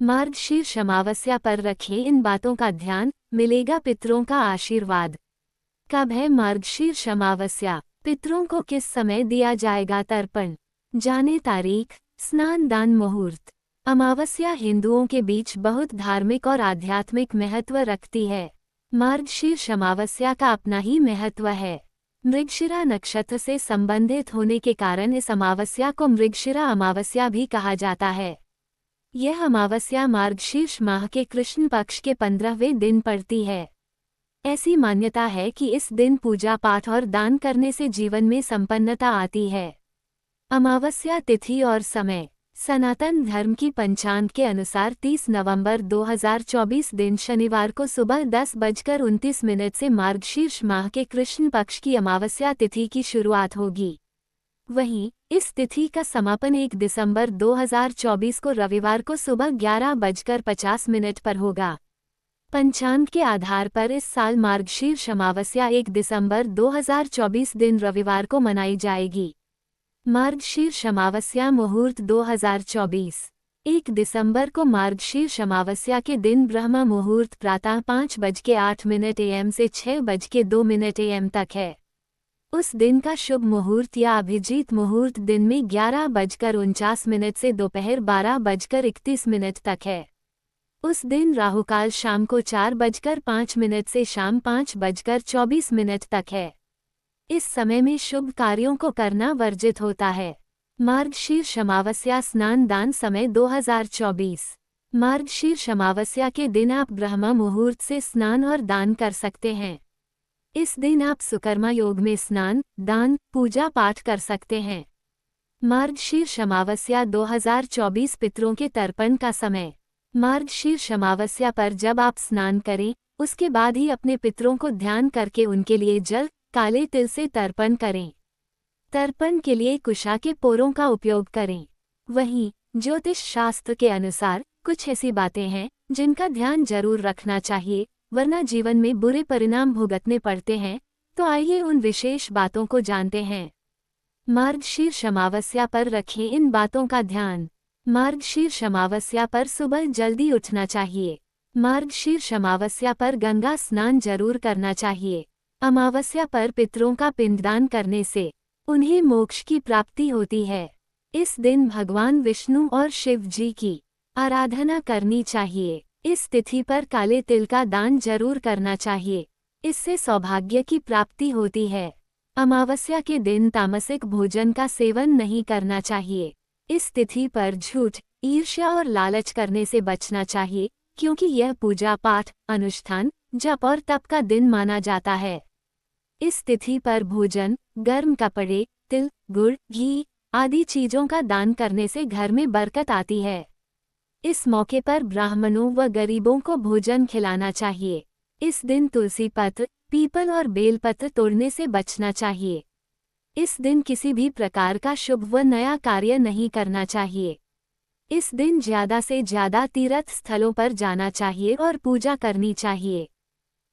मार्गशीर्ष अमावस्या पर रखें इन बातों का ध्यान, मिलेगा पितरों का आशीर्वाद। कब है मार्गशीर्ष अमावस्या? पितरों को किस समय दिया जाएगा तर्पण? जाने तारीख, स्नान दान मुहूर्त। अमावस्या हिंदुओं के बीच बहुत धार्मिक और आध्यात्मिक महत्व रखती है। मार्गशीर्ष अमावस्या का अपना ही महत्व है। मृगशिरा नक्षत्र से संबंधित होने के कारण इस अमावस्या को मृगशिरा अमावस्या भी कहा जाता है। यह अमावस्या मार्गशीर्ष माह के कृष्ण पक्ष के 15वें दिन पड़ती है। ऐसी मान्यता है कि इस दिन पूजा पाठ और दान करने से जीवन में संपन्नता आती है। अमावस्या तिथि और समय। सनातन धर्म की पंचांग के अनुसार 30 नवंबर 2024 दिन शनिवार को सुबह 10:29 से मार्गशीर्ष माह के कृष्ण पक्ष की अमावस्या तिथि की शुरुआत होगी। वहीं इस तिथि का समापन 1 दिसंबर 2024 को रविवार को सुबह 11:50 पर होगा। पंचांग के आधार पर इस साल मार्गशीर्ष अमावस्या 1 दिसंबर 2024 दिन रविवार को मनाई जाएगी। मार्गशीर्ष अमावस्या मुहूर्त 2024। 1 दिसंबर को मार्गशीर्ष अमावस्या के दिन ब्रह्म मुहूर्त प्रातः 5:08 AM से 6:02 AM तक है। उस दिन का शुभ मुहूर्त या अभिजीत मुहूर्त दिन में 11:49 से दोपहर 12:31 तक है। उस दिन राहुकाल शाम को 4:05 से शाम 5:24 तक है। इस समय में शुभ कार्यों को करना वर्जित होता है। मार्गशीर्ष अमावस्या स्नान दान समय 2024। मार्गशीर्ष अमावस्या के दिन आप ब्रह्म मुहूर्त से स्नान और दान कर सकते हैं। इस दिन आप सुकर्मा योग में स्नान, दान, पूजा पाठ कर सकते हैं। मार्गशीर्ष अमावस्या 2024 पितरों के तर्पण का समय। मार्गशीर्ष अमावस्या पर जब आप स्नान करें, उसके बाद ही अपने पितरों को ध्यान करके उनके लिए जल, काले तिल से तर्पण करें। तर्पण के लिए कुशा के पोरों का उपयोग करें। वहीं ज्योतिष शास्त्र के अनुसार कुछ ऐसी बातें हैं जिनका ध्यान जरूर रखना चाहिए, वरना जीवन में बुरे परिणाम भुगतने पड़ते हैं। तो आइए उन विशेष बातों को जानते हैं। मार्गशीर्ष अमावस्या पर रखें इन बातों का ध्यान। मार्गशीर्ष अमावस्या पर सुबह जल्दी उठना चाहिए। मार्गशीर्ष अमावस्या पर गंगा स्नान जरूर करना चाहिए। अमावस्या पर पितरों का पिंडदान करने से उन्हें मोक्ष की प्राप्ति होती है। इस दिन भगवान विष्णु और शिव जी की आराधना करनी चाहिए। इस तिथि पर काले तिल का दान जरूर करना चाहिए। इससे सौभाग्य की प्राप्ति होती है। अमावस्या के दिन तामसिक भोजन का सेवन नहीं करना चाहिए। इस तिथि पर झूठ, ईर्ष्या और लालच करने से बचना चाहिए, क्योंकि यह पूजा पाठ, अनुष्ठान, जप और तप का दिन माना जाता है। इस तिथि पर भोजन, गर्म कपड़े, तिल, गुड़, घी आदि चीजों का दान करने से घर में बरकत आती है। इस मौके पर ब्राह्मणों व गरीबों को भोजन खिलाना चाहिए। इस दिन तुलसी पत्र, पीपल और बेलपत्र तोड़ने से बचना चाहिए। इस दिन किसी भी प्रकार का शुभ व नया कार्य नहीं करना चाहिए। इस दिन ज्यादा से ज्यादा तीर्थ स्थलों पर जाना चाहिए और पूजा करनी चाहिए।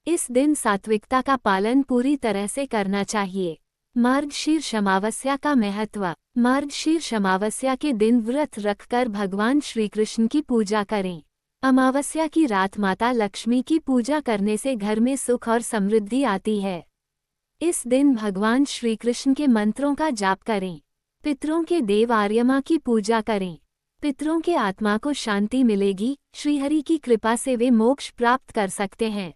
इस दिन सात्विकता का पालन पूरी तरह से करना चाहिए। मार्गशीर्ष अमावस्या का महत्व। मार्गशीर्ष अमावस्या के दिन व्रत रखकर भगवान श्री कृष्ण की पूजा करें। अमावस्या की रात माता लक्ष्मी की पूजा करने से घर में सुख और समृद्धि आती है। इस दिन भगवान श्री कृष्ण के मंत्रों का जाप करें। पितरों के देव आर्यमा की पूजा करें। पितरों के आत्मा को शांति मिलेगी। श्रीहरि की कृपा से वे मोक्ष प्राप्त कर सकते हैं।